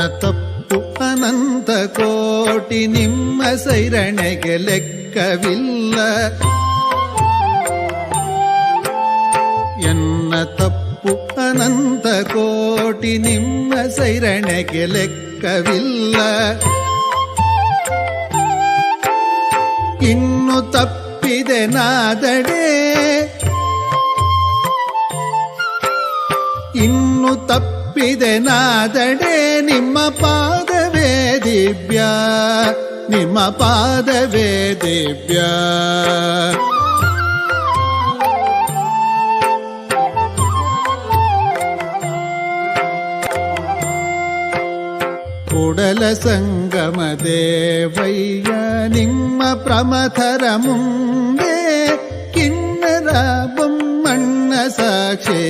ತಪ್ಪು ಅನಂತ ಕೋಟಿ, ನಿಮ್ಮ ಸೈರಣೆಗೆ ಲೆಕ್ಕವಿಲ್ಲ. ಎನ್ನ ತಪ್ಪು ಅನಂತ ಕೋಟಿ, ನಿಮ್ಮ ಸೈರಣೆಗೆ ಲೆಕ್ಕವಿಲ್ಲ. ಇನ್ನು ತಪ್ಪಿದೆ ನಾದಡೆ, ಇನ್ನು ತಪ್ಪಿದೆ ನಾದಡೆ, ನಿಮ್ಮ ಪಾದವೇ ದಿವ್ಯ, ನಿಮ್ಮ ಪಾದವೇ ದಿವ್ಯ. ಕೂಡಲ ಸಂಗಮ ದೇವಯ್ಯ, ನಿಮ್ಮ ಪ್ರಮಥರ ಮುಂದೆ ಕಿನ್ನರ ಬೊಮ್ಮಣ್ಣ ಸಾಕ್ಷಿ.